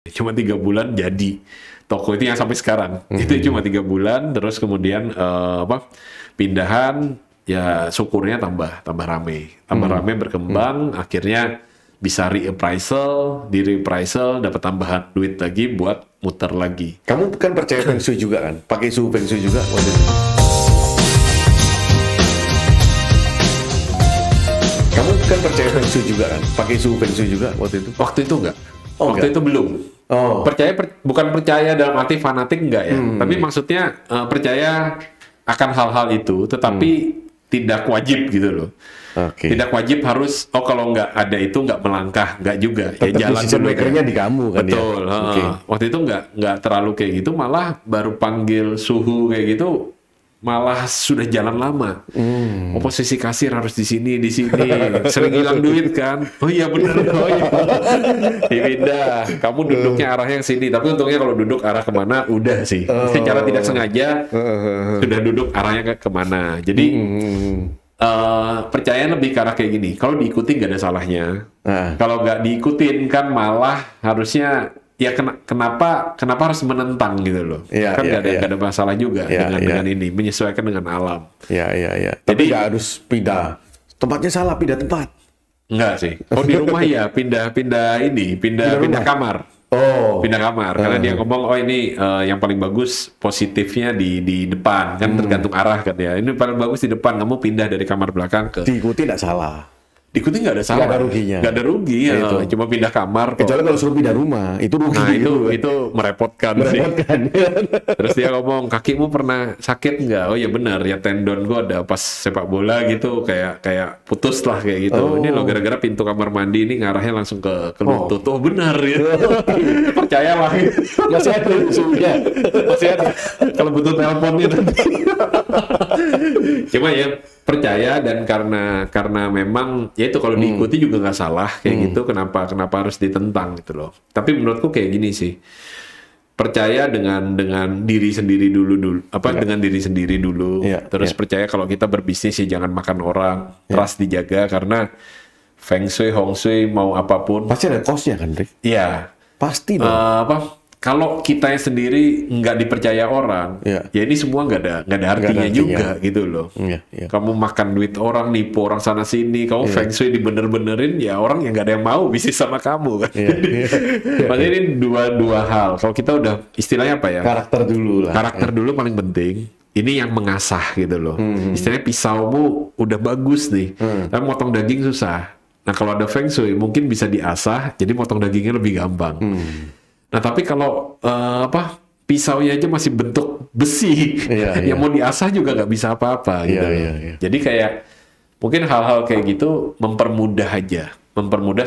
Cuma 3 bulan jadi toko itu yang sampai sekarang. Itu cuma 3 bulan, terus kemudian pindahan, ya syukurnya tambah rame berkembang, akhirnya bisa reappraisal, di reappraisal dapat tambahan duit lagi buat muter lagi. Kamu kan percaya Feng Shui juga kan? Pakai suhu Feng Shui juga waktu itu? Kamu kan percaya Feng Shui juga kan? Pakai suhu Feng Shui juga waktu itu? Waktu itu enggak. Oh, waktu enggak? itu belum. Oh. Bukan percaya dalam arti fanatik enggak ya. Tapi maksudnya percaya akan hal-hal itu, tetapi tidak wajib gitu loh. Oke. Tidak wajib harus, kalau nggak ada itu nggak melangkah, nggak juga. Tetap Jalan decision dulu maker-nya di kamu kan. Betul. Ya? Okay. Waktu itu nggak terlalu kayak gitu, malah baru panggil suhu kayak gitu, malah sudah jalan lama. Posisi kasir harus di sini, sering hilang duit kan. Oh iya benar. Oh iya. Dipindah. Kamu duduknya arahnya yang sini, tapi untungnya kalau duduk arah kemana udah sih. Secara tidak sengaja sudah duduk arahnya kemana. Jadi percaya lebih ke arah kayak gini. Kalau diikuti nggak ada salahnya. Kalau nggak diikutin kan malah harusnya ya kenapa harus menentang gitu loh. Kan nggak ada masalah juga dengan ini, menyesuaikan dengan alam. Iya. Tapi nggak harus pindah. Tempatnya salah, pindah tempat. Enggak sih. Oh di rumah ya pindah kamar. Oh. Pindah kamar. Karena dia ngomong, ini yang paling bagus positifnya di depan. Kan tergantung arah kan ya. Ini paling bagus di depan. Kamu pindah dari kamar belakang ke... Diikuti nggak salah. Diikuti nggak ada salah. Nggak ada ruginya. Nggak ada rugi ya. Cuma pindah kamar. Kecuali kalau suruh pindah rumah. Itu rugi. Nah itu merepotkan sih. Terus dia ngomong, kakimu pernah sakit nggak? Oh ya benar. Ya tendon gua ada pas sepak bola gitu. Kayak putus lah kayak gitu. Ini loh gara-gara pintu kamar mandi ini ngarahnya langsung ke lutut. Oh benar ya. Percayalah. Masih ada musuhnya. Masih ada. Kalau butuh teleponnya nanti. Cuma ya percaya, dan karena memang ya itu kalau diikuti juga nggak salah kayak gitu, kenapa harus ditentang gitu loh. Tapi menurutku kayak gini sih, percaya dengan diri sendiri dulu dengan diri sendiri dulu. Terus percaya kalau kita berbisnis sih jangan makan orang, trust dijaga, karena Feng Shui, Hong Shui mau apapun pasti ada cost-nya kan, Rick? Iya. Pasti dong. Kalau kita sendiri nggak dipercaya orang, ya ini semua nggak ada artinya juga gitu loh. Kamu makan duit orang, nipu orang sana sini, kamu Feng Shui dibener-benerin, ya orang yang nggak ada yang mau bisnis sama kamu kan. Maksudnya ini dua hal. Kalau kita udah istilahnya apa ya? Karakter dulu lah. Karakter dulu paling penting. Ini yang mengasah gitu loh. Istilahnya pisaumu udah bagus nih, tapi motong daging susah. Nah kalau ada Feng Shui mungkin bisa diasah, jadi motong dagingnya lebih gampang. Nah tapi kalau pisaunya aja masih bentuk besi, yang mau diasah juga nggak bisa apa-apa gitu. Jadi kayak mungkin hal-hal kayak gitu mempermudah aja, mempermudah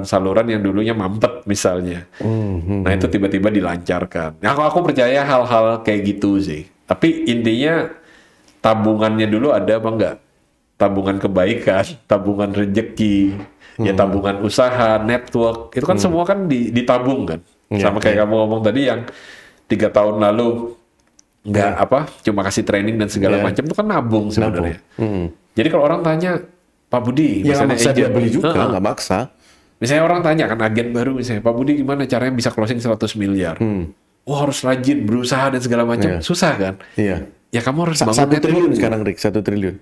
saluran yang dulunya mampet misalnya. Nah itu tiba-tiba dilancarkan. Nah aku percaya hal-hal kayak gitu sih. Tapi intinya tabungannya dulu ada apa enggak? Tabungan kebaikan, tabungan rezeki, ya tabungan usaha, network, itu kan semua kan ditabung kan. Sama kayak kamu ngomong tadi yang 3 tahun lalu nggak cuma kasih training dan segala macam, itu kan nabung sebenarnya. Jadi kalau orang tanya, Pak Budi, ya misalnya dia beli juga, nggak maksa. Misalnya orang tanya kan agen baru misalnya, Pak Budi gimana caranya bisa closing 100 miliar? Harus rajin, berusaha dan segala macam, susah kan? Ya kamu harus bangun 1 triliun sekarang, Rick, 1 triliun.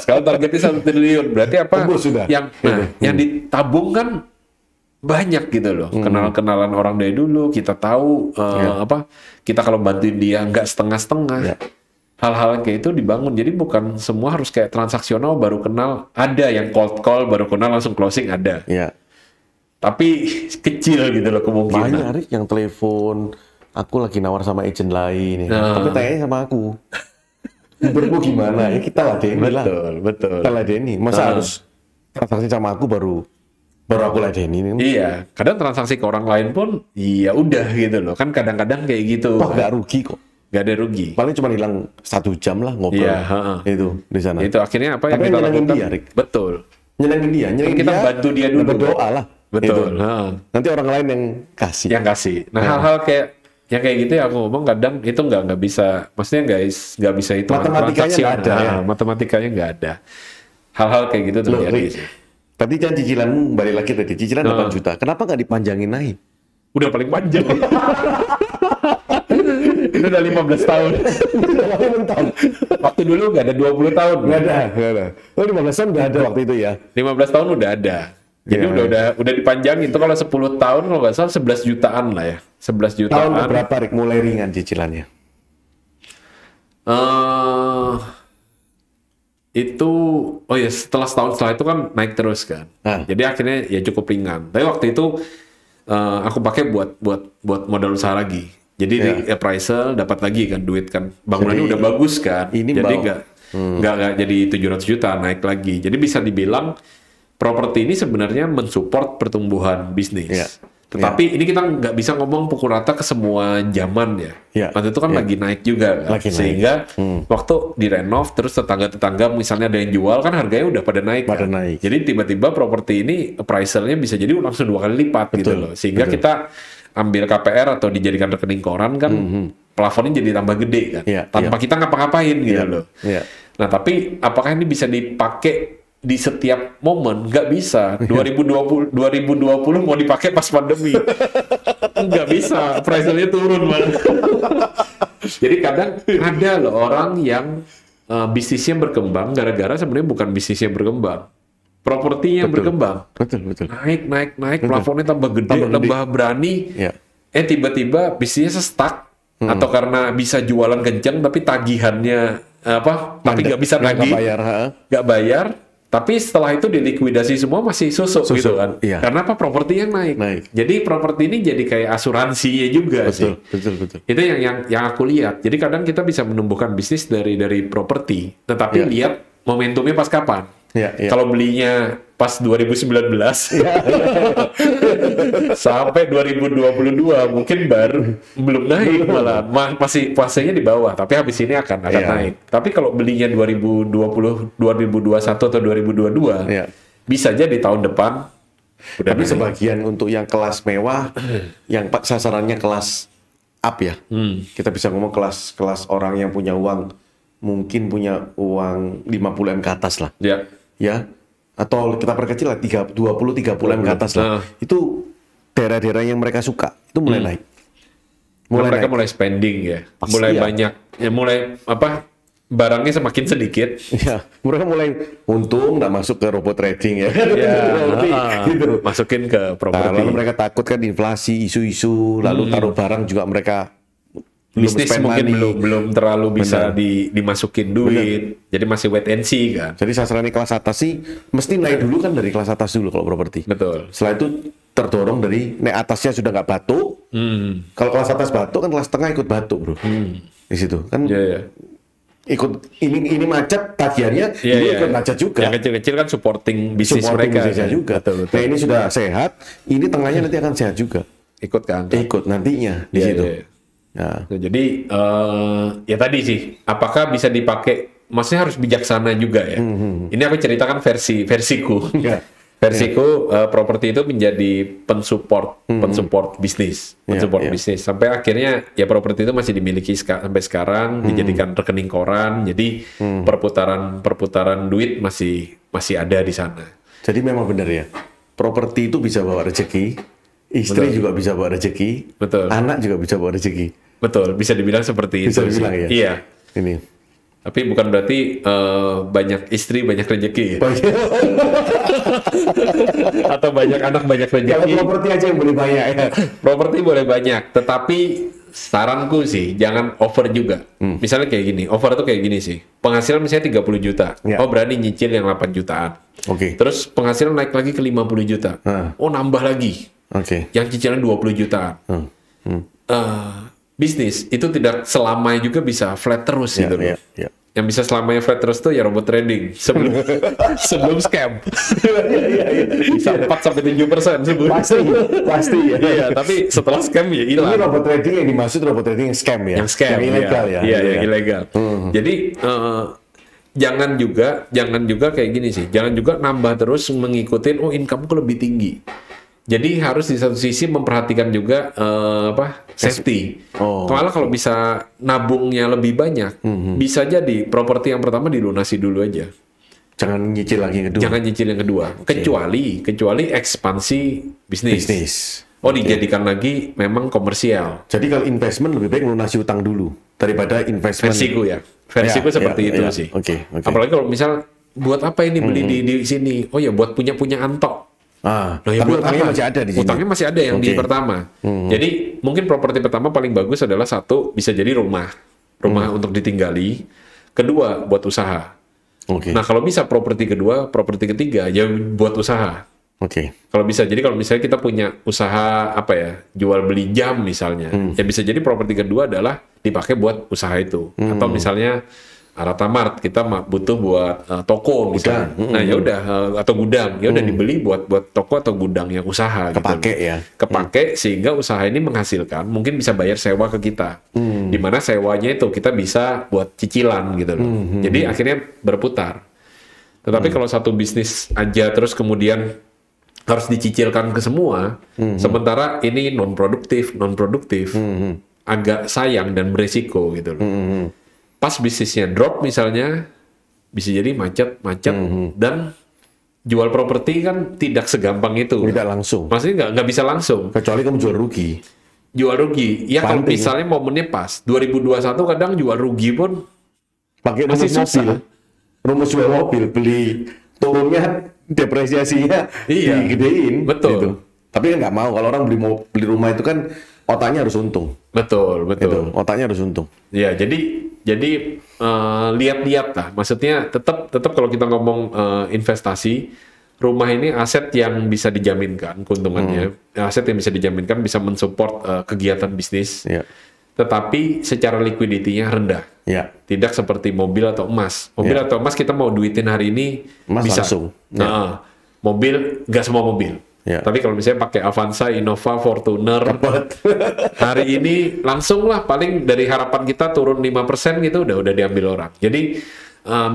Sekarang targetnya 1 triliun, berarti apa? Sudah. Yang ditabung kan banyak gitu loh, kenalan orang dari dulu, kita tahu kita kalau bantuin dia nggak setengah-setengah. Hal-hal kayak itu dibangun, jadi bukan semua harus kayak transaksional baru kenal, ada yang cold call baru kenal langsung closing ada. Tapi kecil gitu loh kemungkinan. Banyak Rick yang telepon, aku lagi nawar sama agent lain, tapi tanya sama aku. Menurutmu gimana? Ya kita ladeni lah. Betul. Kita ladeni. Masa harus transaksi sama aku baru aku ladeni? Iya. Kadang transaksi ke orang lain pun, ya udah gitu loh. Kan kadang-kadang kayak gitu. Nggak rugi kok. Nggak ada rugi. Paling cuma hilang 1 jam lah ngobrol. Itu di sana. Itu akhirnya apa yang kita lakukan? Dia, Rick. Betul. Nyenengin dia. Kita bantu dia dulu. Berdoa lah. Betul. Nanti orang lain yang kasih. Nah hal-hal kayak gitu ya aku ngomong kadang itu nggak bisa, maksudnya nggak bisa itu matematikanya nggak ada. Matematikanya nggak ada. Hal-hal kayak gitu terjadi sih. Berarti kan cicilanmu balik lagi tadi, cicilan 8 juta. Kenapa nggak dipanjangin naik? Udah paling panjang. Itu udah 15 tahun. Waktu dulu nggak ada 20 tahun. Nggak ada. Oh, 15 tahun udah ada waktu itu ya? 15 tahun udah ada. Jadi udah dipanjangin. Itu kalau 10 tahun kalau nggak salah 11 jutaan lah ya. 11 jutaan. Tahun berapa Rick mulai ringan cicilannya? Itu setelah setahun setelah itu kan naik terus kan. Jadi akhirnya ya cukup ringan. Tapi waktu itu aku pakai buat modal usaha lagi. Jadi di appraisal dapat lagi kan duit kan. Bangunannya udah bagus kan. Jadi nggak jadi 700 juta, naik lagi. Jadi bisa dibilang properti ini sebenarnya mensupport pertumbuhan bisnis. Tetapi ini kita nggak bisa ngomong pukul rata ke semua zaman ya. Waktu itu kan lagi naik juga kan. Sehingga waktu direnov terus tetangga-tetangga misalnya ada yang jual kan harganya udah pada naik. Jadi tiba-tiba properti ini appraisalnya bisa jadi langsung 2 kali lipat gitu loh. Sehingga kita ambil KPR atau dijadikan rekening koran kan plafonnya jadi tambah gede kan. Tanpa kita ngapa-ngapain gitu loh. Nah tapi apakah ini bisa dipakai di setiap momen? Nggak bisa. 2020 mau dipakai pas pandemi. Nggak bisa. Price-nya turun malah. Jadi kadang ada loh orang yang bisnisnya berkembang gara-gara sebenarnya bukan bisnisnya berkembang. Propertinya yang berkembang. Betul. Naik. Plafonnya tambah gede, tambah berani. Tiba-tiba bisnisnya stuck. Atau karena bisa jualan kenceng tapi tagihannya tapi nggak bisa nagih. Nggak bayar. Tapi setelah itu dilikuidasi semua masih susuk gitu kan. Karena properti yang naik. Jadi properti ini jadi kayak asuransinya juga sih. Betul. Itu yang aku lihat. Jadi kadang kita bisa menumbuhkan bisnis dari properti, tetapi lihat momentumnya pas kapan. Kalau belinya pas 2019 sampai 2022 mungkin baru belum naik, malah masih fasenya di bawah, tapi habis ini akan naik. Tapi kalau belinya 2020, 2021 atau 2022 bisa aja di tahun depan udah tapi naik. Sebagian untuk yang kelas mewah yang sasarannya kelas up ya. Kita bisa ngomong kelas orang yang punya uang, mungkin punya uang 50 M ke atas lah. Ya, atau kita perkecil lah 20-30 M ke atas lah. Itu daerah-daerah yang mereka suka itu mulai naik. Mereka mulai spending ya. Pasti mulai banyak. Ya mulai barangnya semakin sedikit. Mereka mulai untung nggak masuk ke robot trading ya. Gitu. Masukin ke properti. Lalu mereka takut kan inflasi, isu-isu, lalu taruh barang juga mereka bisnis mungkin belum terlalu bisa dimasukin duit. Jadi masih wait and see kan. Jadi sasaran kelas atas sih mesti naik dulu kan, dari kelas atas dulu kalau properti. Betul. Setelah itu terdorong dari atasnya sudah nggak batuk. Kalau kelas atas batuk kan kelas tengah ikut batuk bro. Di situ kan. Ikut ini macet tagihannya, ini ikut macet juga. Yang kecil-kecil kan supporting bisnis mereka juga. Betul. Nah ini sudah sehat, ini tengahnya nanti akan sehat juga. Ikut kan? Ikut nantinya di situ. Nah, jadi ya tadi sih, apakah bisa dipakai? Maksudnya harus bijaksana juga ya. Ini aku ceritakan versiku. Versiku properti itu menjadi pensupport bisnis, bisnis. Sampai akhirnya ya properti itu masih dimiliki sampai sekarang, dijadikan rekening koran. Jadi perputaran duit masih ada di sana. Jadi memang benar ya, properti itu bisa bawa rezeki. Istri juga bisa bawa rezeki, anak juga bisa bawa rezeki. Betul, bisa dibilang seperti bisa itu. Bisa dibilang ya. Iya. Ini. Tapi bukan berarti banyak istri banyak rezeki. Atau banyak anak banyak rezeki. Kalau properti aja yang boleh banyak ya. Properti boleh banyak, tetapi saranku sih jangan over juga. Misalnya kayak gini, over tuh kayak gini sih. Penghasilan misalnya 30 juta. Oh berani nyicil yang 8 jutaan. Terus penghasilan naik lagi ke 50 juta. Oh nambah lagi. Yang cicilan 20 jutaan. Bisnis itu tidak selamanya juga bisa flat terus gitu loh. Yang bisa selamanya flat terus tuh ya robot trading sebelum scam. Bisa 4-7% sebelum. Pasti ya. Iya, tapi setelah scam ya hilang. Ini robot trading yang dimaksud robot trading yang scam ya. Yang scam, yang ilegal ya. Iya, yang ilegal. Jadi jangan juga kayak gini sih. Jangan juga nambah terus mengikutin income-ku lebih tinggi. Jadi harus di satu sisi memperhatikan juga safety. Malah kalau bisa nabungnya lebih banyak, bisa jadi properti yang pertama dilunasi dulu aja. Jangan nyicil lagi yang kedua. Jangan nyicil yang kedua. Kecuali ekspansi bisnis. Dijadikan lagi memang komersial. Jadi kalau investment lebih baik lunasi utang dulu daripada investment. Versiku seperti itu sih. Oke. Apalagi kalau misal buat apa ini beli di sini? Oh ya buat punya Antok. Tapi utangnya masih ada di sini. Utangnya masih ada yang di pertama. Jadi mungkin properti pertama paling bagus adalah satu bisa jadi rumah untuk ditinggali. Kedua buat usaha. Nah kalau bisa properti kedua, properti ketiga ya buat usaha. Kalau bisa, jadi kalau misalnya kita punya usaha jual beli jam misalnya, ya bisa jadi properti kedua adalah dipakai buat usaha itu. Atau misalnya Alfamart kita butuh buat toko misalnya. Nah ya udah atau gudang, ya udah dibeli buat toko atau gudang yang usaha. Kepake sehingga usaha ini menghasilkan, mungkin bisa bayar sewa ke kita. Dimana sewanya itu kita bisa buat cicilan gitu loh. Jadi akhirnya berputar. Tetapi kalau satu bisnis aja terus kemudian harus dicicilkan ke semua, sementara ini non produktif, agak sayang dan beresiko gitu loh. Pas bisnisnya drop misalnya, bisa jadi macet, dan jual properti kan tidak segampang itu. Tidak langsung. Maksudnya nggak bisa langsung. Kecuali kamu jual rugi. Ya kalau misalnya momennya pas, 2021 kadang jual rugi pun pakai masih susah. Rumus jual mobil, beli turunnya depresiasinya digedein. Betul. Gitu. Tapi kan nggak mau, kalau orang beli rumah itu kan otaknya harus untung. Betul. Gitu. Otaknya harus untung. Ya, jadi lihat-lihat lah. Maksudnya tetap kalau kita ngomong investasi, rumah ini aset yang bisa dijaminkan keuntungannya. Aset yang bisa dijaminkan bisa mensupport kegiatan bisnis. Tetapi secara liquidity-nya rendah. Tidak seperti mobil atau emas. Mobil atau emas kita mau duitin hari ini emas bisa. Langsung. Mobil, nggak semua mobil. Tapi kalau misalnya pakai Avanza, Innova, Fortuner, hari ini langsung lah paling dari harapan kita turun 5% gitu udah diambil orang. Jadi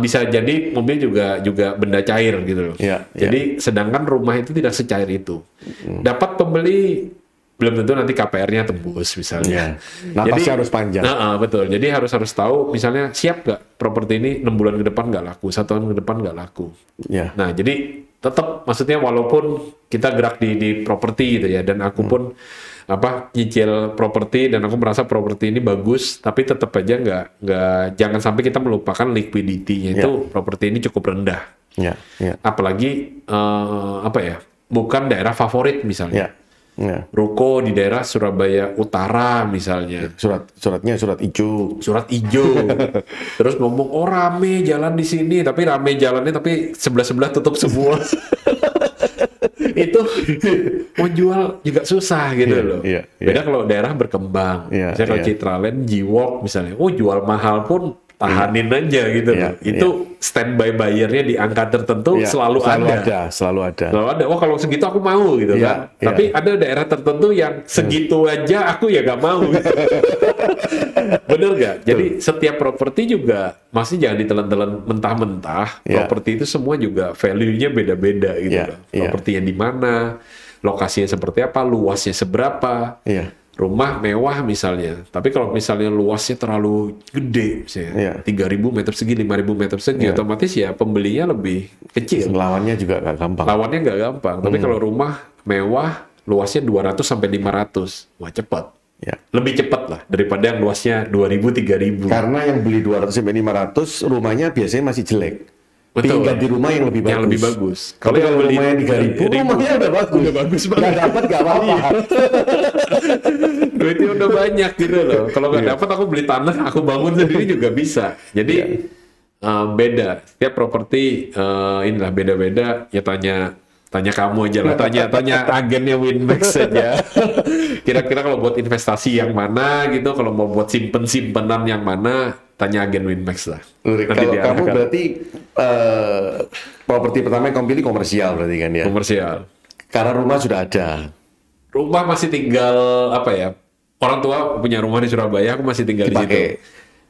bisa jadi mobil juga benda cair gitu loh. Jadi sedangkan rumah itu tidak secair itu. Dapat pembeli belum tentu nanti KPR-nya tembus misalnya. Napasnya harus panjang. Betul. Jadi harus tahu misalnya siap nggak properti ini 6 bulan ke depan nggak laku, 1 tahun ke depan nggak laku. Nah jadi tetap maksudnya walaupun kita gerak di properti gitu ya, dan aku pun nyicil properti dan aku merasa properti ini bagus, tapi tetap aja jangan sampai kita melupakan liquidity-nya itu properti ini cukup rendah. Apalagi bukan daerah favorit misalnya. Ruko di daerah Surabaya Utara misalnya. Suratnya surat ijo. Terus ngomong rame jalan di sini, tapi rame jalannya tapi sebelah tutup semua. Itu mau jual juga susah gitu loh. Beda kalau daerah berkembang. Misalnya kalau Citraland, G-Walk misalnya, jual mahal pun tahanin aja gitu loh. Itu standby bayarnya di angka tertentu selalu ada. Wah kalau segitu aku mau gitu kan. Tapi ada daerah tertentu yang segitu aja aku ya gak mau. Bener gak? Jadi setiap properti juga masih jangan ditelan-telan mentah-mentah. Properti itu semua juga value-nya beda-beda gitu loh. Propertinya di mana, lokasinya seperti apa, luasnya seberapa. Rumah mewah misalnya, tapi kalau misalnya luasnya terlalu gede, misalnya 3.000 meter persegi, 5.000 meter persegi, otomatis ya pembelinya lebih kecil. Lawannya juga nggak gampang. Tapi kalau rumah mewah, luasnya 200 sampai 500, wah cepat. Lebih cepat lah daripada yang luasnya 2.000, 3.000. Karena yang beli 200 sampai 500, rumahnya biasanya masih jelek. Tinggal di rumah yang lebih bagus. Kalau yang beli rumah yang 3.000, rumahnya udah bagus. Nggak dapat nggak apa-apa. Duitnya udah banyak gitu loh. Kalau nggak dapat aku beli tanah, aku bangun sendiri juga bisa. Jadi beda. Setiap properti inilah beda-beda. Ya tanya kamu aja lah. Tanya agennya Winmax saja. Kira-kira kalau buat investasi yang mana gitu, kalau mau buat simpenan yang mana, tanya agen Winmax lah. Kalau kamu berarti properti pertama yang kamu pilih komersial berarti kan ya? Komersial. Karena rumah sudah ada. Rumah masih tinggal orang tua punya rumah di Surabaya, aku masih tinggal di situ.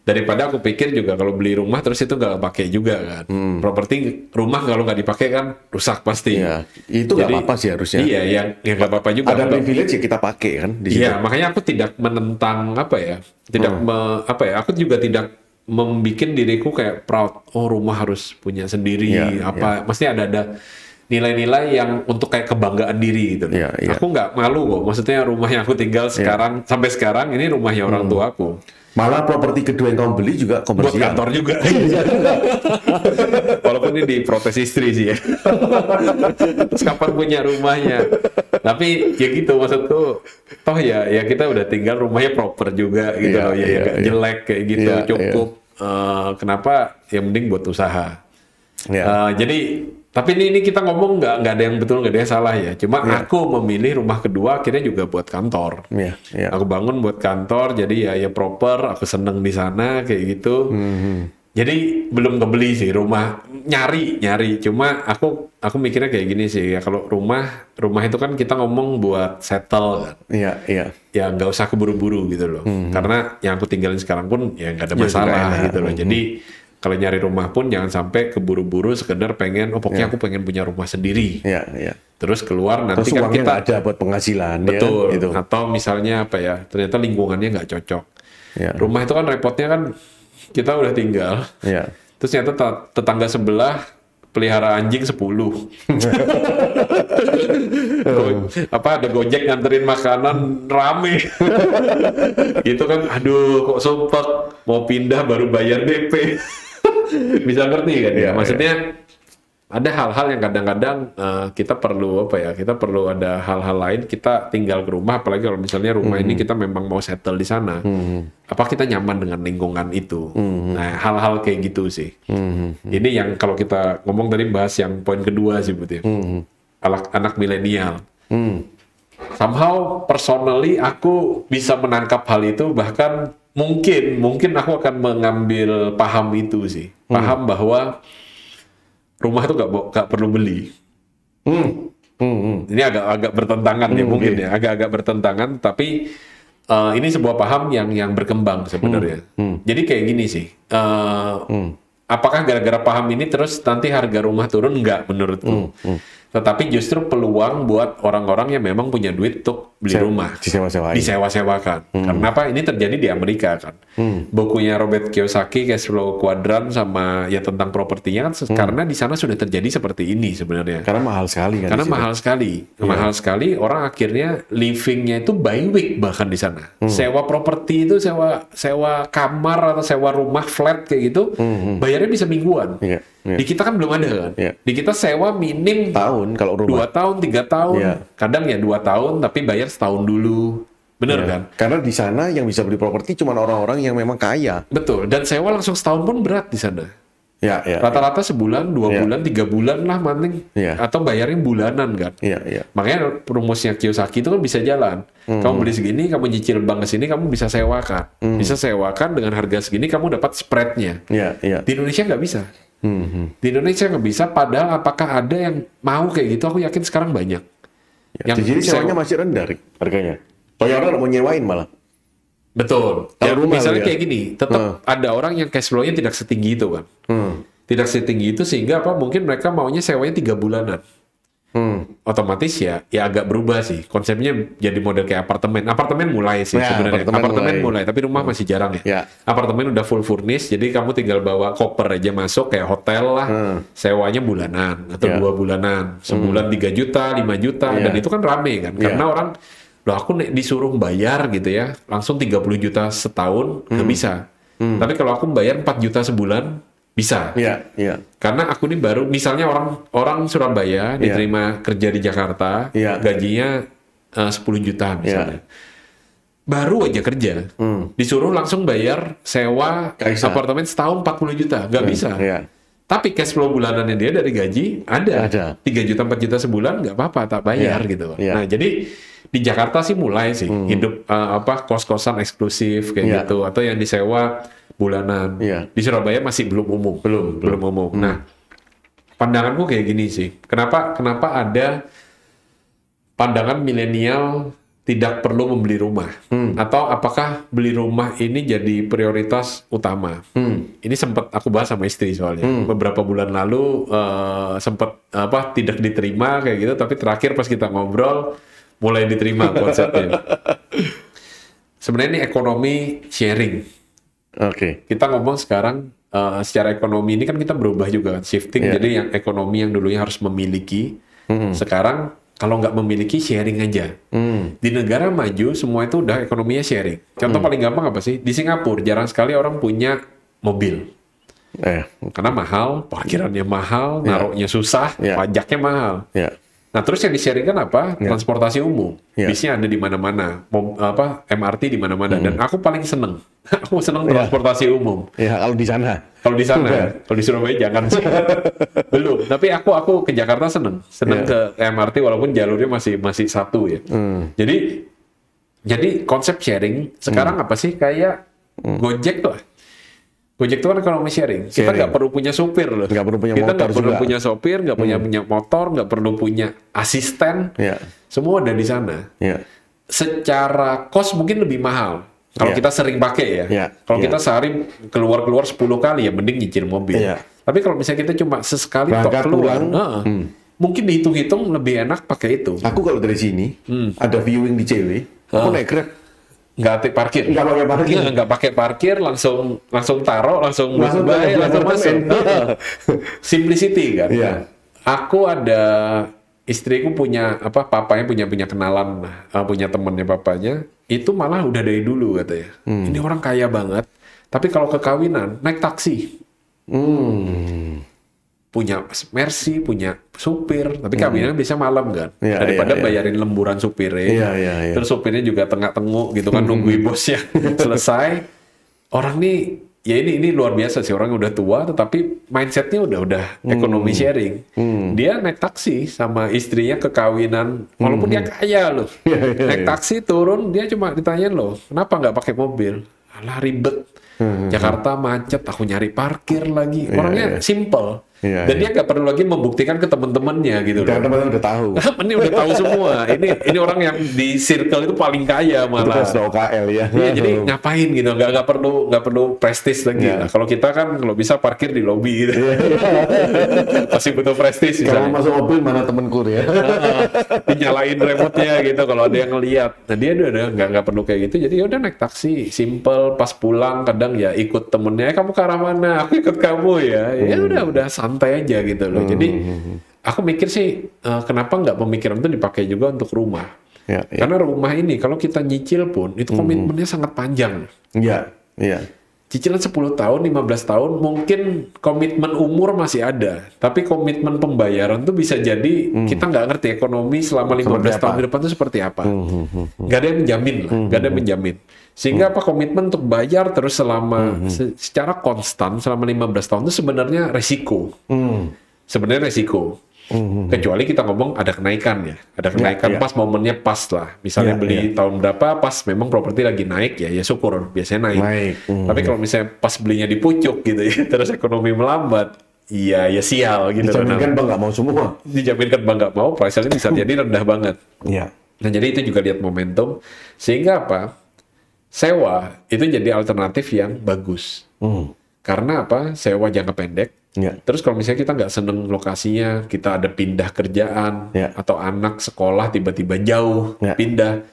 Daripada aku pikir juga kalau beli rumah terus itu nggak pakai juga kan. Properti rumah kalau nggak dipakai kan rusak pasti. Itu nggak apa-apa sih harusnya. Iya, yang nggak apa-apa juga. Ada privilege ya kita pakai kan di situ. Iya, makanya aku tidak menentang Aku juga tidak membikin diriku kayak proud. Oh, rumah harus punya sendiri. Mesti ada nilai-nilai yang untuk kayak kebanggaan diri gitu. Aku nggak malu kok. Maksudnya rumah yang aku tinggal sekarang sampai sekarang ini rumahnya orang tua aku. Malah properti kedua yang kamu beli juga komersial. Buat kantor juga. Walaupun ini diprotes istri sih ya. Terus kapan punya rumahnya? Tapi ya gitu maksudku. Toh ya kita udah tinggal rumahnya proper juga gitu loh. Ya gak jelek kayak gitu. Cukup. Kenapa? Ya mending buat usaha. Jadi tapi ini kita ngomong nggak ada yang betul, nggak ada yang salah ya. Cuma aku memilih rumah kedua akhirnya juga buat kantor. Aku bangun buat kantor, jadi ya proper. Aku seneng di sana kayak gitu. Jadi belum kebeli sih rumah, nyari. Cuma aku mikirnya kayak gini sih ya, kalau rumah itu kan kita ngomong buat settle kan. Ya nggak usah keburu-buru gitu loh. Karena yang aku tinggalin sekarang pun ya nggak ada masalah gitu loh. Jadi kalau nyari rumah pun jangan sampai keburu-buru sekedar pengen, pokoknya aku pengen punya rumah sendiri. Terus keluar nanti terus kan kita ada buat penghasilan. Betul. Gitu. Atau misalnya apa ya, ternyata lingkungannya nggak cocok. Rumah itu kan repotnya kan kita udah tinggal. Terus ternyata tetangga sebelah pelihara anjing 10. Ada Gojek nganterin makanan rame. Gitu kan, aduh kok sumpek, mau pindah baru bayar DP. Bisa ngerti kan ya? Maksudnya ada hal-hal yang kadang-kadang kita perlu kita perlu ada hal-hal lain, kita tinggal ke rumah, apalagi kalau misalnya rumah ini kita memang mau settle di sana. Apa kita nyaman dengan lingkungan itu? Nah, hal-hal kayak gitu sih. Ini yang kalau kita ngomong tadi bahas yang poin kedua sih Bud ya. Anak milenial. Somehow personally aku bisa menangkap hal itu, bahkan mungkin aku akan mengambil paham itu sih. Paham bahwa rumah itu nggak perlu beli. Ini agak bertentangan ya mungkin ya, agak bertentangan, tapi ini sebuah paham yang berkembang sebenarnya. Jadi kayak gini sih, apakah gara-gara paham ini terus nanti harga rumah turun? Enggak menurutku. Tetapi justru peluang buat orang-orang yang memang punya duit untuk beli rumah. Disewa-sewakan. Karena apa? Ini terjadi di Amerika kan. Bukunya Robert Kiyosaki, Cash Flow Quadrant, sama ya tentang propertinya kan. Karena di sana sudah terjadi seperti ini sebenarnya. Karena mahal sekali kan. Karena mahal sekali. Mahal sekali, orang akhirnya livingnya itu by week bahkan di sana. Sewa properti itu, sewa kamar atau sewa rumah flat kayak gitu, bayarnya bisa mingguan. Di kita kan belum ada kan. Di kita sewa minim tahun kalau rumah 2 tahun, 3 tahun. Kadang ya 2 tahun tapi bayar setahun dulu. Bener kan? Karena di sana yang bisa beli properti cuma orang-orang yang memang kaya. Betul. Dan sewa langsung setahun pun berat di sana. Rata-rata sebulan, 2 bulan, 3 bulan lah manting. Atau bayarnya bulanan kan. Makanya rumusnya Kiyosaki itu kan bisa jalan. Kamu beli segini, kamu nyicil bank ke sini, kamu bisa sewakan. Bisa sewakan dengan harga segini, kamu dapat spreadnya. Di Indonesia nggak bisa. Di Indonesia nggak bisa, padahal apakah ada yang mau kayak gitu? Aku yakin sekarang banyak. Yang jadi sewanya masih rendah harganya. Banyak orang mau nyewain malah. Betul. Ya, misalnya kayak gini, tetap ada orang yang cash flow-nya tidak setinggi itu kan. Tidak setinggi itu sehingga apa? Mungkin mereka maunya sewanya 3 bulanan. Otomatis ya agak berubah sih. Konsepnya jadi model kayak apartemen. Apartemen mulai sih sebenarnya. Apartemen mulai, tapi rumah masih jarang ya. Apartemen udah full furnished, jadi kamu tinggal bawa koper aja masuk kayak hotel lah. Sewanya bulanan atau 2 bulanan. Sebulan 3 juta, 5 juta dan itu kan rame kan. Karena orang aku disuruh bayar gitu ya, langsung 30 juta setahun nggak bisa. Tapi kalau aku bayar 4 juta sebulan bisa. Karena aku ini baru, misalnya orang Surabaya diterima kerja di Jakarta, gajinya 10 juta misalnya. Baru aja kerja, disuruh langsung bayar sewa apartemen setahun 40 juta, nggak bisa. Tapi cash flow bulanannya dia dari gaji ada. 3 juta 4 juta sebulan nggak apa-apa, tak bayar gitu. Nah jadi di Jakarta sih mulai sih hidup kos-kosan eksklusif kayak gitu, atau yang disewa bulanan. Di Surabaya masih belum umum. Belum umum. Nah, pandanganku kayak gini sih. Kenapa ada pandangan milenial tidak perlu membeli rumah? Atau apakah beli rumah ini jadi prioritas utama? Ini sempat aku bahas sama istri soalnya. Beberapa bulan lalu sempat tidak diterima kayak gitu, tapi terakhir pas kita ngobrol mulai diterima konsepnya. Sebenarnya ini ekonomi sharing. Kita ngomong sekarang secara ekonomi ini kan kita berubah juga kan, shifting. Jadi yang ekonomi yang dulunya harus memiliki, sekarang kalau nggak memiliki sharing aja. Di negara maju semua itu udah ekonominya sharing. Contoh paling gampang apa sih? Di Singapura jarang sekali orang punya mobil. Karena mahal, parkirannya mahal, naruhnya susah, pajaknya mahal. Nah terus yang di-sharingkan apa? Transportasi umum. Bisnya ada di mana-mana, MRT di mana-mana. Dan aku paling seneng, aku seneng transportasi umum. Kalau di sana. Kalau di Surabaya jangan sih. Belum. Tapi aku ke Jakarta seneng ke MRT walaupun jalurnya masih satu ya. Jadi konsep sharing sekarang apa sih? Kayak Gojek tuh. Gojek itu kan ekonomi sharing. Kita nggak perlu punya supir loh. Nggak perlu punya kita motor nggak perlu juga. punya sopir, nggak punya motor, nggak perlu punya asisten. Semua ada di sana. Secara cost mungkin lebih mahal. Kalau kita sering pakai ya. Kalau kita sehari keluar 10 kali ya mending nyicil mobil. Tapi kalau misalnya kita cuma sesekali keluar, mungkin dihitung-hitung lebih enak pakai itu. Aku kalau dari sini ada viewing di CW, aku naik Grab. Nggak parkir, nggak pakai parkir, langsung taruh, langsung masuk. Simplicity kan. Aku ada istriku punya papanya punya kenalan, punya temennya papanya, itu malah udah dari dulu katanya. Ini orang kaya banget, tapi kalau ke kawinan naik taksi. Punya Mercy, punya supir, tapi kawinan bisa malam kan, daripada bayarin lemburan supirnya, terus supirnya juga tengah-tenguk gitu kan, nungguin bosnya selesai. Orang nih, ya ini luar biasa sih, orang udah tua, tetapi mindsetnya udah ekonomi sharing. Dia naik taksi sama istrinya ke kawinan, walaupun dia kaya loh, naik taksi turun, dia cuma ditanyain loh, kenapa nggak pakai mobil? Alah ribet. Jakarta macet, aku nyari parkir lagi. Orangnya simple. Dan dia nggak perlu lagi membuktikan ke teman-temannya gitu loh. Teman-teman udah tahu. Ini udah tahu semua. Ini orang yang di circle itu paling kaya malah. Itu OKL ya. Iya, jadi ngapain gitu? Nggak perlu prestis lagi. Nah, kalau kita kan kalau bisa parkir di lobi gitu. Masih butuh prestis. Kalau masuk mobil mana temanku ya? Dinyalain remote-nya gitu kalau ada yang ngeliat. Nah dia udah nggak perlu kayak gitu. Jadi udah naik taksi, simple. Pas pulang kadang ya ikut temennya. Kamu ke arah mana? Aku ikut kamu ya. Ya udah santai aja gitu loh. Jadi aku mikir sih kenapa nggak pemikiran itu dipakai juga untuk rumah. Karena rumah ini kalau kita nyicil pun itu komitmennya sangat panjang. Cicilan 10 tahun, 15 tahun mungkin komitmen umur masih ada. Tapi komitmen pembayaran tuh bisa jadi kita nggak ngerti ekonomi selama 15 tahun ke depan itu seperti apa. Nggak ada yang menjamin lah, nggak ada yang menjamin. Sehingga komitmen untuk bayar terus selama secara konstan selama 15 tahun itu sebenarnya resiko. Sebenarnya resiko. Kecuali kita ngomong ada kenaikan ya. Ada kenaikan pas momennya pas lah. Misalnya beli tahun berapa pas memang properti lagi naik ya syukur biasanya naik. Tapi kalau misalnya pas belinya di pucuk gitu ya terus ekonomi melambat, ya sial gitu. Dijaminkan bang nggak mau semua. Dijaminkan bang nggak mau, price-nya bisa jadi rendah banget. Nah jadi itu juga lihat momentum. Sehingga apa? Sewa itu jadi alternatif yang bagus. Karena apa? Sewa jangka pendek. Terus kalau misalnya kita nggak seneng lokasinya, kita ada pindah kerjaan, atau anak sekolah tiba-tiba jauh, pindah.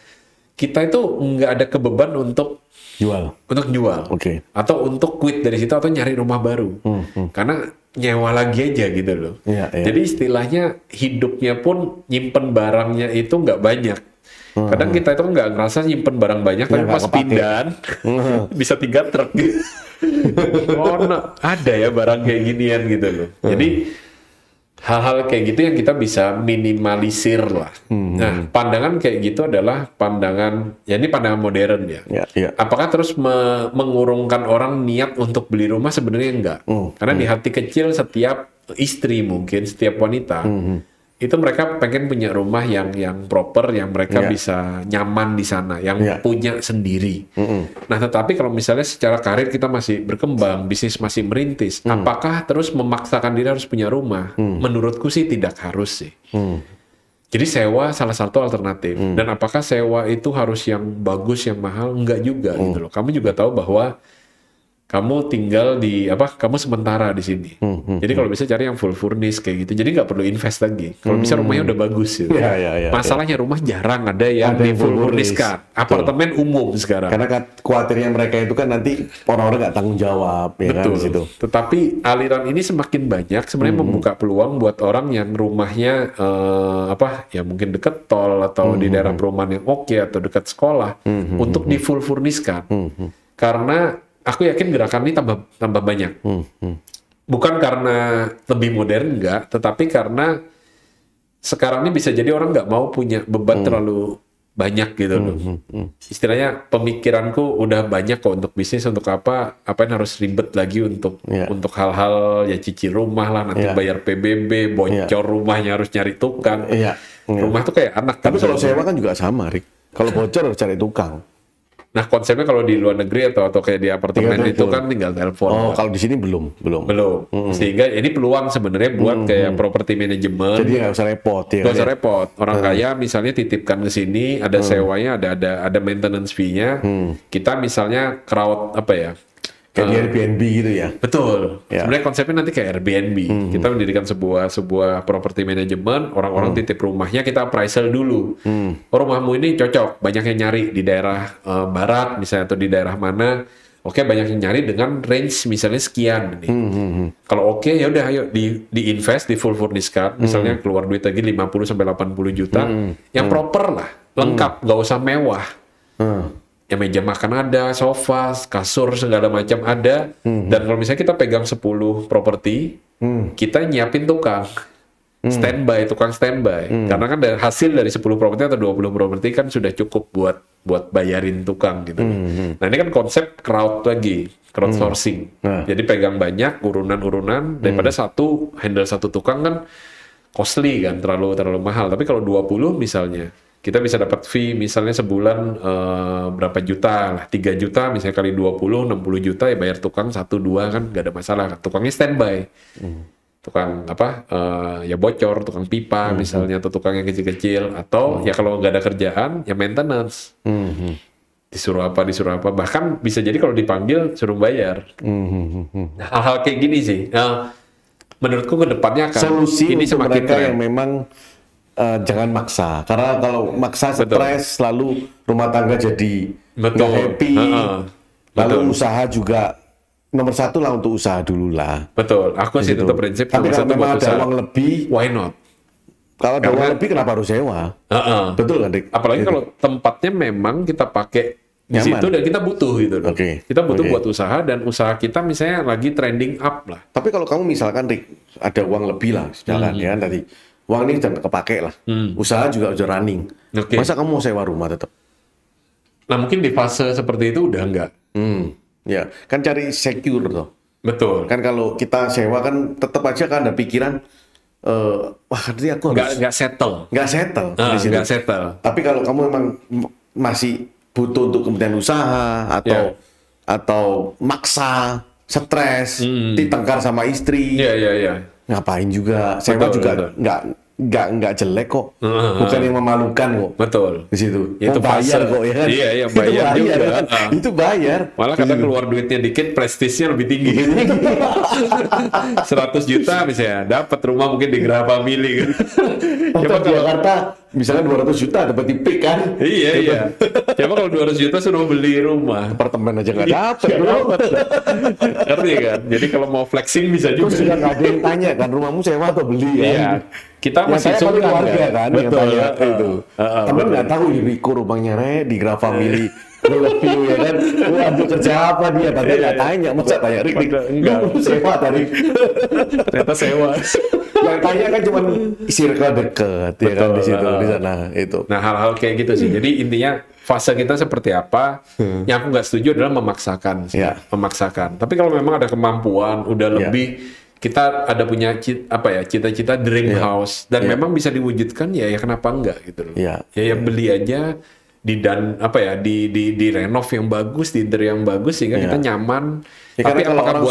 Kita itu nggak ada kebeban untuk jual. Atau untuk quit dari situ, atau nyari rumah baru. Karena nyewa lagi aja gitu loh. Jadi istilahnya hidupnya pun nyimpen barangnya itu nggak banyak. Kadang kita itu nggak ngerasa nyimpen barang banyak, tapi pas pindahan bisa 3 truk gitu. Ada ya barang kayak ginian gitu loh. Jadi hal-hal kayak gitu yang kita bisa minimalisir lah. Nah, pandangan kayak gitu adalah pandangan, ya ini pandangan modern ya. Apakah terus mengurungkan orang niat untuk beli rumah? Sebenarnya enggak. Karena di hati kecil setiap istri mungkin, setiap wanita, itu mereka pengen punya rumah yang proper, yang mereka bisa nyaman di sana, yang punya sendiri. Nah, tetapi kalau misalnya secara karir kita masih berkembang, bisnis masih merintis, apakah terus memaksakan diri harus punya rumah? Menurutku sih tidak harus sih. Jadi sewa salah satu alternatif. Dan apakah sewa itu harus yang bagus, yang mahal? Enggak juga gitu loh. Kamu juga tahu bahwa kamu tinggal di kamu sementara di sini. Jadi kalau bisa cari yang full furnish kayak gitu. Jadi nggak perlu invest lagi. Kalau bisa rumahnya udah bagus gitu. Masalahnya rumah jarang ada yang di full furnish kan. Apartemen umum sekarang. Karena khawatirnya mereka itu kan nanti orang-orang nggak tanggung jawab. Ya betul. Kan, di situ. Tetapi aliran ini semakin banyak sebenarnya membuka peluang buat orang yang rumahnya ya mungkin dekat tol atau di daerah perumahan yang oke atau dekat sekolah untuk di full furnish kan. Karena aku yakin gerakan ini tambah banyak. Bukan karena lebih modern, enggak, tetapi karena sekarang ini bisa jadi orang nggak mau punya beban terlalu banyak gitu loh. Istilahnya pemikiranku udah banyak kok untuk bisnis, untuk apa yang harus ribet lagi untuk hal-hal ya cicil rumah lah, nanti bayar PBB, bocor rumahnya harus nyari tukang. Rumah tuh kayak anak. Tapi kalau sewa kan juga sama, Rick. Kalau bocor harus cari tukang. Nah konsepnya kalau di luar negeri atau kayak di apartemen itu kan tinggal telepon. Oh kan? Kalau di sini belum. Sehingga ini peluang sebenarnya buat kayak property management. Jadi nggak usah repot ya. Nggak usah repot. Orang kaya misalnya titipkan ke sini, ada sewanya, ada maintenance fee-nya. Kita misalnya crowd kayak di Airbnb gitu ya. Betul. Sebenarnya konsepnya nanti kayak Airbnb. Kita mendirikan sebuah property management, orang-orang titip rumahnya, kita appraisal dulu. Oh, rumahmu ini cocok, banyak yang nyari di daerah barat misalnya atau di daerah mana. Oke, banyak yang nyari dengan range misalnya sekian nih. Kalau oke ya udah ayo di invest di full furnish kan. Misalnya keluar duit lagi 50 sampai 80 juta. Yang proper lah, lengkap, nggak usah mewah. Ya meja makan ada, sofa, kasur segala macam ada. Dan kalau misalnya kita pegang 10 properti, kita nyiapin tukang standby. Karena kan dari hasil dari 10 properti atau 20 properti kan sudah cukup buat bayarin tukang gitu. Nah ini kan konsep crowdsourcing. Jadi pegang banyak urunan-urunan daripada handle satu tukang kan costly kan, terlalu mahal. Tapi kalau 20 misalnya, kita bisa dapat fee misalnya sebulan berapa juta lah, 3 juta misalnya kali 20, 60 juta ya bayar tukang 1-2 kan nggak ada masalah kan. Tukangnya standby. Tukang ya bocor, tukang pipa misalnya, atau tukang yang kecil-kecil, atau ya kalau nggak ada kerjaan ya maintenance. Disuruh apa, bahkan bisa jadi kalau dipanggil suruh bayar. Nah, hal-hal kayak gini sih. Menurutku ke depannya kan solusi ini untuk semakin mereka yang memang jangan maksa, karena kalau maksa stres lalu rumah tangga jadi nggak happy, lalu usaha juga nomor 1 lah, untuk usaha dulu lah. Betul, aku sih tetap prinsip. Tapi kalau memang ada uang lebih, why not? Kalau ada uang lebih kenapa harus sewa? Betul kan, Dik? Apalagi kalau tempatnya memang kita pakai di situ dan kita butuh gitu loh. Kita butuh buat usaha, dan usaha kita misalnya lagi trending up lah. Tapi kalau kamu misalkan, Dik, ada uang lebih lah, jalan ya kan tadi. Uang ini udah kepake lah, usaha juga udah running. Masa kamu mau sewa rumah tetap? Nah mungkin di fase seperti itu udah enggak. Ya, kan cari secure tuh. Betul. Kan kalau kita sewa kan tetap aja kan ada pikiran, wah nanti aku harus nggak settle. Nggak settle. Tapi kalau kamu memang masih butuh untuk kemudian usaha atau maksa, stres, ditengkar sama istri. Ngapain juga, sewa juga nggak jelek kok, bukan yang memalukan kok. Betul. Di situ. Itu bayar kok ya kan. Iya bayar juga. Kan? Itu bayar. Malah kadang keluar duitnya dikit, prestisnya lebih tinggi. 100 juta misalnya, dapat rumah mungkin di Graha Family kan. Coba kalau Jakarta misalnya 200 juta dapat di PIK kan. Iya. Coba kalau 200 juta suruh beli rumah, apartemen aja nggak dapat. Ngerti kan? Jadi kalau mau flexing bisa juga. Terus juga nggak ada yang tanya kan, rumahmu sewa atau beli kan? Iya. Kita masih sungkan warga kan, betul. Itu. Temen nggak tahu Riko rumahnya di Graha Family. Review ya kan, waduh kerja apa dia? Tadi nggak tanya, masa tanya Rik, lu sewa tadi? Ternyata sewa. Yang tanya kan cuma circle deket, ya kan di situ, di sana itu. Nah hal-hal kayak gitu sih. Jadi intinya fase kita seperti apa? Yang aku nggak setuju adalah memaksakan, memaksakan. Tapi kalau memang ada kemampuan, udah lebih, kita ada punya cita-cita dream house, dan memang bisa diwujudkan, ya kenapa enggak gitu loh. Ya beli aja. Di renov yang bagus, di interior yang bagus, sehingga kita nyaman. Tapi apakah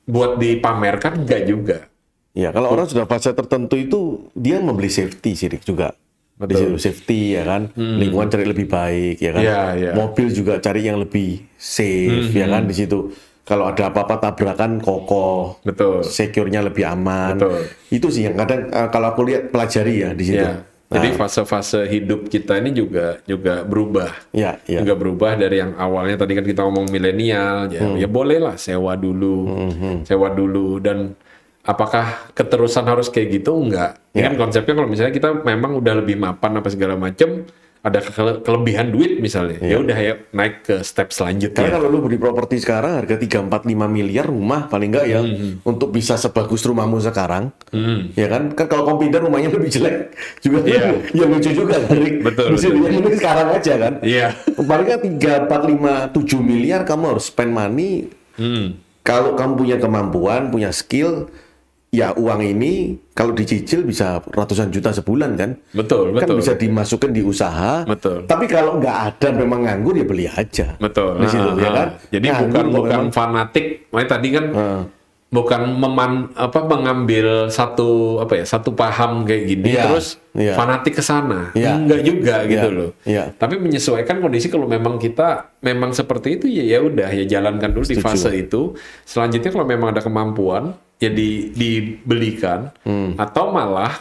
buat dipamerkan? Enggak juga. Ya, kalau orang sudah fase tertentu itu dia membeli safety sih juga. Di situ safety ya kan, lingkungan cari lebih baik ya kan, mobil juga cari yang lebih safe ya kan di situ. Kalau ada apa-apa tabrakan kokoh, secure-nya lebih aman. Itu sih yang kadang kalau aku lihat pelajari ya di situ. Jadi fase-fase hidup kita ini juga berubah. Juga berubah dari yang awalnya tadi kan kita ngomong milenial, ya bolehlah sewa dulu dan apakah keterusan harus kayak gitu? Enggak. Ini kan konsepnya kalau misalnya kita memang udah lebih mapan apa segala macem, ada kelebihan duit misalnya, ya udah ya naik ke step selanjutnya. Karena kalau lu beli properti sekarang harga 3-4-5 miliar rumah paling enggak ya untuk bisa sebagus rumahmu sekarang, ya kan? Kan kalau kamu pindah rumahnya lebih jelek juga, yang lucu juga dari ini sekarang aja kan? Paling enggak 3-4-5-7 miliar kamu harus spend money. Kalau kamu punya kemampuan, punya skill, ya uang ini kalau dicicil bisa ratusan juta sebulan kan? Kan bisa dimasukkan di usaha. Tapi kalau nggak ada memang nganggur ya beli aja. Di situ ya kan? Jadi bukan fanatik. Makanya tadi kan bukan mengambil satu paham kayak gini terus fanatik ke sana. Enggak juga gitu loh. Tapi menyesuaikan kondisi kalau memang kita memang seperti itu ya udah ya jalankan dulu di fase itu. Selanjutnya kalau memang ada kemampuan ya dibelikan atau malah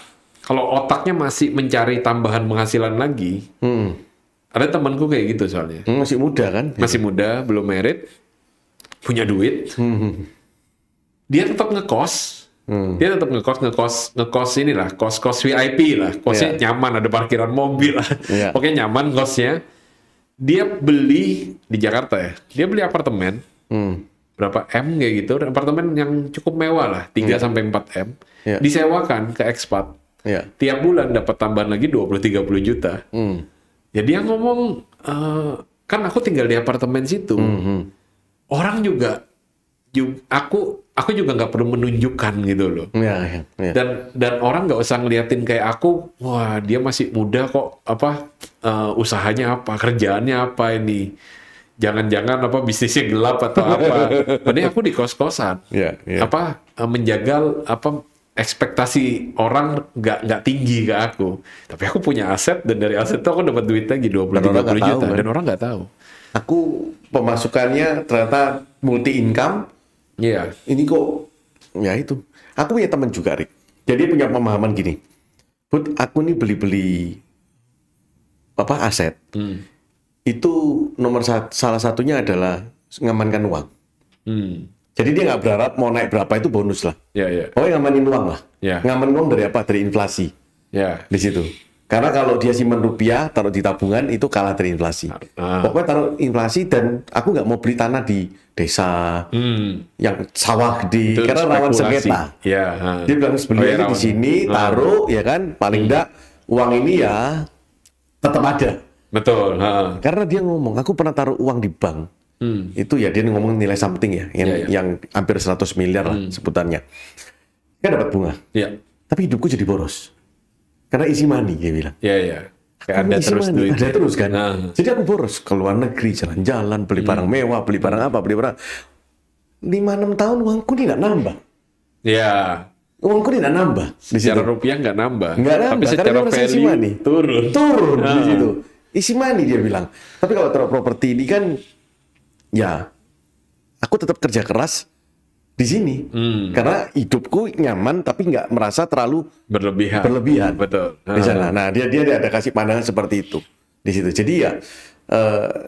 kalau otaknya masih mencari tambahan penghasilan lagi. Ada temanku kayak gitu soalnya. Masih muda kan? Masih muda, belum married, punya duit. Dia tetap ngekos. Dia tetap ngekos inilah, kos VIP lah. Kosnya nyaman, ada parkiran mobil lah. Pokoknya nyaman kosnya. Dia beli di Jakarta ya. Dia beli apartemen. Berapa M kayak gitu, apartemen yang cukup mewah lah, 3-4 M. Disewakan ke ekspat. Tiap bulan dapat tambahan lagi 20-30 juta. Jadi dia ngomong, kan aku tinggal di apartemen situ. Orang juga aku juga nggak perlu menunjukkan gitu loh. Dan orang nggak usah ngeliatin kayak aku, wah dia masih muda kok, usahanya apa, kerjaannya apa ini. Jangan-jangan bisnisnya gelap atau apa. Padahal aku di kos-kosan. Menjaga ekspektasi orang nggak tinggi ke aku. Tapi aku punya aset dan dari aset itu aku dapat duit lagi 20-30 juta dan orang nggak tahu. Aku pemasukannya ternyata multi income. Ini kok ya itu. Aku punya teman juga, Rick. Jadi punya pemahaman gini. Bud, aku nih beli aset. Itu salah satunya adalah ngamankan uang. Jadi dia nggak berharap mau naik berapa itu bonus lah. Pokoknya ngamanin uang lah. Ngamanin uang dari apa? Dari inflasi. Di situ. Karena kalau dia simpan rupiah, taruh di tabungan, itu kalah dari inflasi. Pokoknya taruh inflasi dan aku nggak mau beli tanah di desa, yang sawah gede, karena rawan sengketa. Dia bilang beli di sini, taruh, ya kan, paling enggak uang ini ya tetap ada. Karena dia ngomong, aku pernah taruh uang di bank. Itu ya dia ngomong nilai something ya, yang hampir 100 miliar lah sebutannya. Kan dapat bunga. Tapi hidupku jadi boros. Karena isi money, dia bilang. Kayak ada terus duit. Ada terus kan. Jadi aku boros ke luar negeri, jalan-jalan, beli barang mewah, beli barang apa, beli barang. 5-6 tahun uangku ini nggak nambah. Uangku ini nggak nambah. Secara rupiah nggak nambah. Tapi secara value turun di situ. Isi money dia bilang. Tapi kalau taruh properti ini kan, ya aku tetap kerja keras di sini, karena hidupku nyaman tapi nggak merasa terlalu berlebihan. Di sana. Nah dia ada kasih pandangan seperti itu di situ. Jadi ya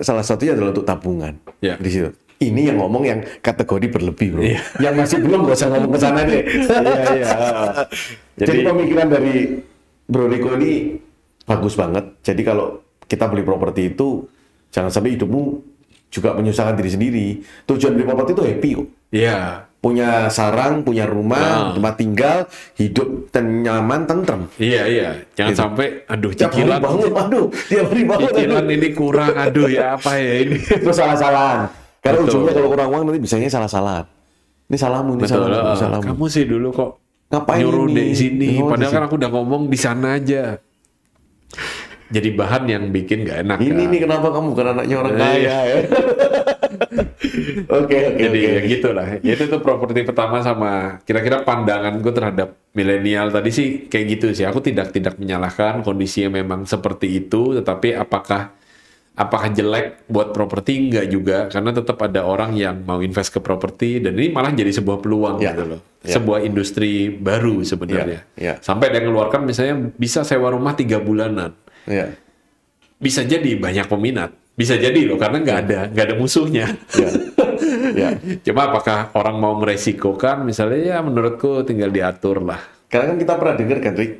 salah satunya adalah untuk tabungan di situ. Ini yang ngomong yang kategori berlebih, bro. Yang masih belum gak usah ngomong ke sana deh. Jadi pemikiran dari Bro Rico ini bagus banget. Jadi kalau kita beli properti itu jangan sampai hidupmu juga menyusahkan diri sendiri. Tujuan beli properti itu happy kok. Punya sarang, punya rumah, tempat tinggal, hidup dan nyaman, tentrem. Jangan sampai, cicilan, tiap hari bangun, cicilan ini kurang, ya apa ya ini. Terus salah-salahan. Karena ujungnya kalau kurang uang nanti bisanya salah-salahan. Ini salahmu, ini salahmu. Kamu sih dulu kok ngapain nyuruh di sini, padahal kan aku udah ngomong di sana aja. jadi bahan yang bikin nggak enak. Ini nih kenapa kamu bukan anaknya orang kaya ya? Oke. Jadi ya gitulah. Itu tuh properti pertama sama kira-kira pandanganku terhadap milenial tadi sih kayak gitu sih. Aku tidak menyalahkan kondisinya memang seperti itu, tetapi apakah jelek buat properti? Enggak juga, karena tetap ada orang yang mau invest ke properti dan ini malah jadi sebuah peluang gitu loh. Sebuah industri baru sebenarnya. Sampai dia mengeluarkan misalnya bisa sewa rumah 3 bulanan. Bisa jadi banyak peminat. Bisa jadi loh, karena nggak ada musuhnya. Cuma apakah orang mau meresikokan? Misalnya ya menurutku tinggal diatur lah. Karena kan kita pernah dengar kan, Rick,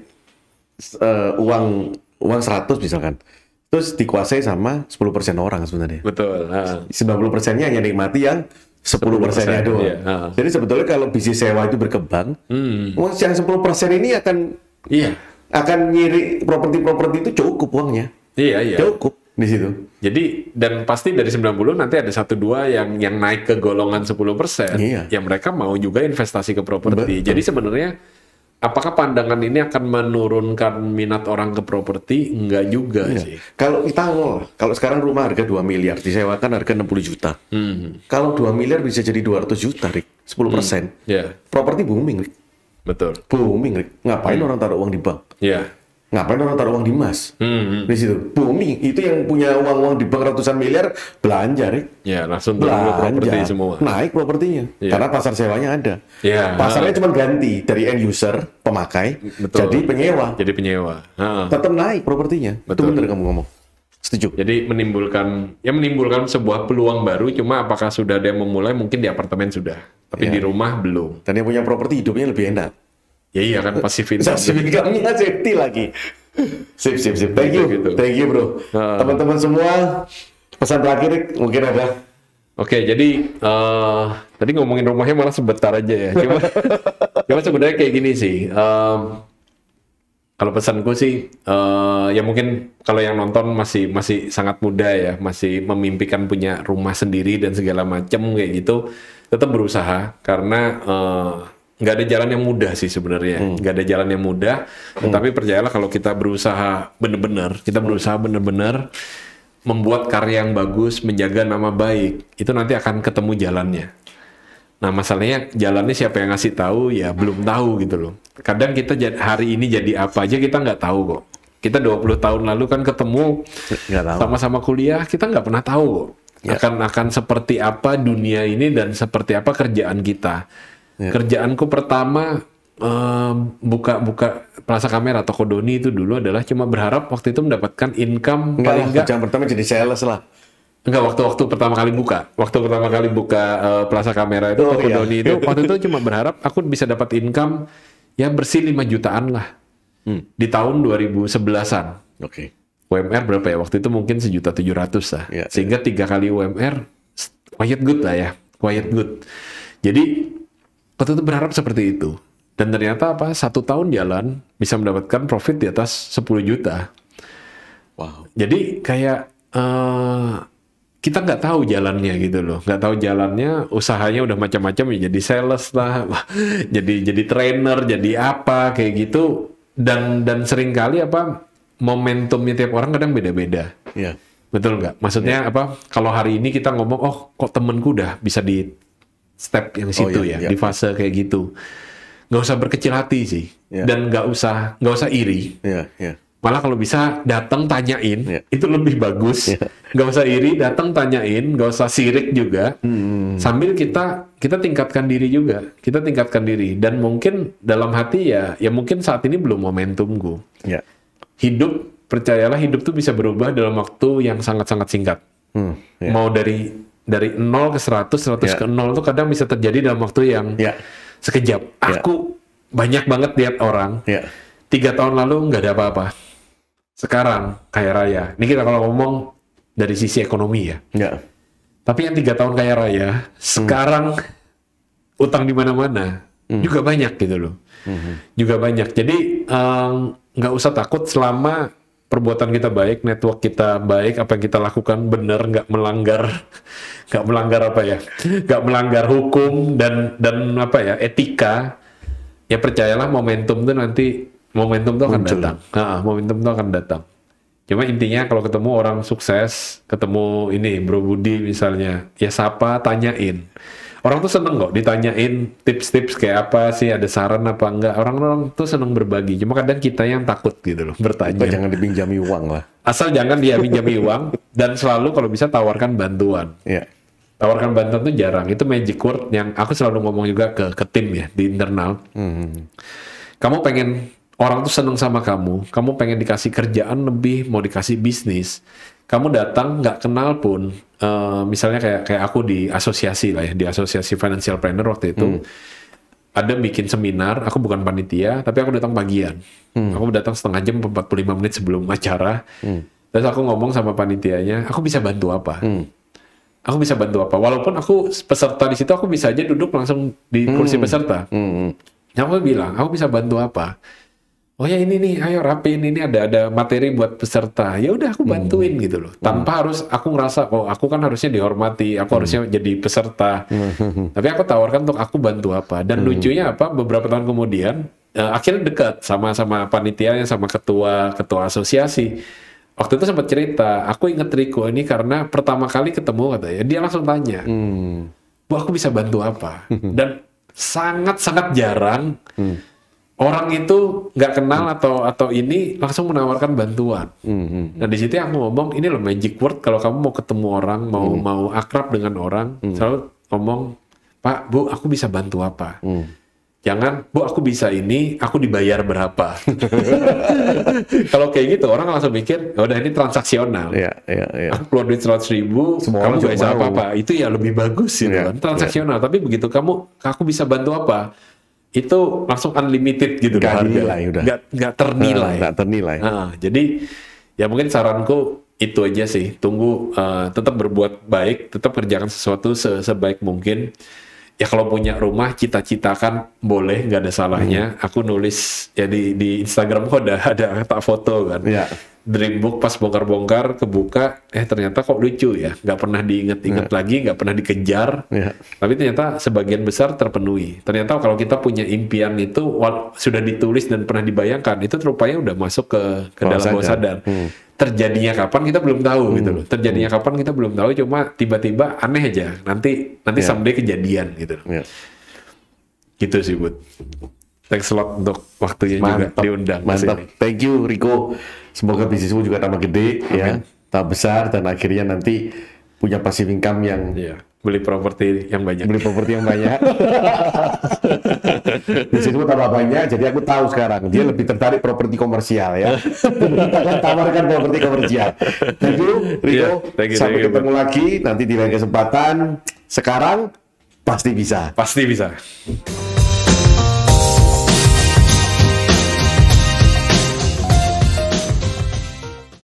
uang 100 misalkan, terus dikuasai sama 10% orang sebenarnya. Betul. 90%-nya hanya nikmati yang 10%-nya doang. Iya. Jadi sebetulnya kalau bisnis sewa itu berkembang, yang 10% ini akan nyiri properti-properti itu cukup uangnya. Iya. Cukup di situ. Jadi dan pasti dari 90 nanti ada 1-2 yang naik ke golongan 10%. Yang mereka mau juga investasi ke properti. Jadi sebenarnya apakah pandangan ini akan menurunkan minat orang ke properti? Enggak juga sih. Kalau sekarang rumah harga 2 miliar, disewakan harga 60 juta. Kalau 2 miliar bisa jadi 200 juta, Rick. 10%. Properti booming, Rick. Betul. Booming, Rick. Ngapain orang taruh uang di bank? Ngapain orang taruh uang di emas? Di situ. Booming. Itu yang punya uang di bank ratusan miliar, belanja, Rick. Langsung belanja properti semua. Naik propertinya. Karena pasar sewanya ada. Pasarnya cuma ganti dari end user, pemakai, jadi penyewa. Tetap naik propertinya. Itu benar kamu ngomong. Setuju. Jadi menimbulkan sebuah peluang baru, cuma apakah sudah ada yang memulai? Mungkin di apartemen sudah. Tapi di rumah belum. Dan yang punya properti hidupnya lebih enak. Iya kan, passive income. Passive income-nya safety lagi. Sip. Thank you bro. Teman-teman semua, pesan terakhir mungkin ada. Oke, jadi tadi ngomongin rumahnya malah sebentar aja ya. Cuma sebenarnya kayak gini sih. Kalau pesanku sih, ya mungkin kalau yang nonton masih sangat muda ya, masih memimpikan punya rumah sendiri dan segala macam kayak gitu, tetap berusaha karena nggak ada jalan yang mudah sih sebenarnya. Nggak ada jalan yang mudah, tetapi percayalah kalau kita berusaha bener-bener membuat karya yang bagus, menjaga nama baik, itu nanti akan ketemu jalannya. Nah masalahnya jalannya siapa yang ngasih tahu ya belum tahu gitu loh. Kadang kita hari ini jadi apa aja kita nggak tahu kok. Kita 20 tahun lalu kan ketemu sama-sama kuliah, kita nggak pernah tahu kok. Akan seperti apa dunia ini dan seperti apa kerjaan kita. Kerjaanku pertama buka Plaza Kamera toko Doni itu dulu adalah cuma berharap waktu itu mendapatkan income paling enggak. Kerjaan pertama jadi sales lah. Enggak, waktu pertama kali buka. Plaza Kamera itu toko Doni itu waktu itu cuma berharap aku bisa dapat income ya bersih 5 jutaan lah. Di tahun 2011-an. UMR berapa ya? Waktu itu mungkin 1.700.000 lah. Sehingga 3 kali UMR quiet good lah ya. Quiet good. Jadi waktu itu berharap seperti itu. Dan ternyata 1 tahun jalan bisa mendapatkan profit di atas 10 juta. Wow. Jadi kayak kita nggak tahu jalannya gitu loh. Nggak tahu jalannya, usahanya udah macam-macam ya. Jadi sales lah, jadi trainer, jadi apa kayak gitu. Dan seringkali momentumnya tiap orang kadang beda-beda. Betul nggak? Maksudnya kalau hari ini kita ngomong, oh kok temenku udah bisa di step yang situ di fase kayak gitu, nggak usah berkecil hati sih, dan nggak usah iri. Malah kalau bisa datang tanyain, itu lebih bagus. Nggak usah iri, datang tanyain, nggak usah sirik juga. Sambil kita tingkatkan diri juga, dan mungkin dalam hati ya mungkin saat ini belum momentumku. Hidup, percayalah hidup tuh bisa berubah dalam waktu yang sangat-sangat singkat. Mau dari 0 ke 100 ke 0 tuh kadang bisa terjadi dalam waktu yang sekejap. Aku banyak banget lihat orang 3 tahun lalu nggak ada apa-apa, sekarang kaya raya. Ini kita kalau ngomong dari sisi ekonomi ya. Tapi yang 3 tahun kaya raya sekarang utang di mana-mana juga banyak gitu loh. Juga banyak. Jadi nggak usah takut selama perbuatan kita baik, network kita baik, apa yang kita lakukan benar, nggak melanggar hukum dan etika. Ya percayalah momentum tuh akan datang. Momentum tuh akan datang. Cuma intinya kalau ketemu orang sukses, ketemu ini Bro Budi misalnya, ya sapa, tanyain. Orang tuh seneng kok ditanyain tips-tips kayak apa sih, ada saran apa enggak. Orang-orang tuh seneng berbagi. Cuma kadang kita yang takut gitu loh bertanya. Jangan dipinjami uang lah. Asal jangan dia pinjami uang, dan selalu kalau bisa tawarkan bantuan. Iya. Tawarkan bantuan tuh jarang. Itu magic word yang aku selalu ngomong juga ke tim ya di internal. Kamu pengen orang tuh seneng sama kamu pengen dikasih kerjaan lebih, mau dikasih bisnis, kamu datang nggak kenal pun, misalnya kayak aku di asosiasi lah ya, di asosiasi financial planner waktu itu, ada bikin seminar, aku bukan panitia, tapi aku datang bagian, aku datang setengah jam, 45 menit sebelum acara, terus aku ngomong sama panitianya, aku bisa bantu apa? Aku bisa bantu apa? Walaupun aku peserta di situ, aku bisa aja duduk langsung di kursi peserta. Aku bilang, aku bisa bantu apa? Oh ya ini nih, ayo rapiin, ini ada materi buat peserta. Ya udah aku bantuin gitu loh. Tanpa harus aku ngerasa, oh aku kan harusnya dihormati, aku harusnya jadi peserta. Tapi aku tawarkan untuk aku bantu apa. Dan lucunya apa? Beberapa tahun kemudian akhirnya dekat sama panitianya, sama ketua asosiasi. Waktu itu sempat cerita, aku inget Riko ini karena pertama kali ketemu katanya, dia langsung tanya, Bu aku bisa bantu apa? Dan sangat-sangat jarang orang itu nggak kenal atau ini langsung menawarkan bantuan. Nah di situ aku ngomong, ini loh magic word, kalau kamu mau ketemu orang, mau akrab dengan orang, selalu ngomong, Pak, Bu, aku bisa bantu apa? Jangan, Bu, aku bisa ini, aku dibayar berapa? Kalau kayak gitu, orang langsung mikir, ya udah ini transaksional. Aku keluar duit 100.000, kamu nggak bisa apa-apa. Itu ya lebih bagus gitu kan, transaksional. Tapi begitu aku bisa bantu apa? Itu langsung unlimited gitu. Nggak dinilai udah. Nggak ternilai. Nggak ternilai. Jadi ya mungkin saranku itu aja sih. Tunggu, tetap berbuat baik, tetap kerjakan sesuatu sebaik mungkin. Ya kalau punya rumah, cita-citakan boleh, nggak ada salahnya. Aku nulis ya di Instagram kok ada tak foto kan. Dream book pas bongkar-bongkar kebuka, ternyata kok lucu ya, nggak pernah diinget-inget lagi, nggak pernah dikejar, tapi ternyata sebagian besar terpenuhi. Ternyata kalau kita punya impian itu sudah ditulis dan pernah dibayangkan, itu rupanya udah masuk ke dalam bawah sadar. Terjadinya kapan kita belum tahu gitu loh. Terjadinya kapan kita belum tahu, cuma tiba-tiba aneh aja. Nanti someday kejadian gitu. Gitu sih, Bud. Thanks a lot untuk waktunya juga diundang. Mantap. Thank you, Riko. Semoga bisnismu juga tambah gede, ya, tambah besar, dan akhirnya nanti punya passive income yang beli properti yang banyak. Bisnismu tambah banyak, jadi aku tahu sekarang dia lebih tertarik properti komersial ya. Kita akan tawarkan properti komersial. Thank you, Riko. Sampai ketemu lagi nanti di lain kesempatan. Sekarang pasti bisa. Pasti bisa.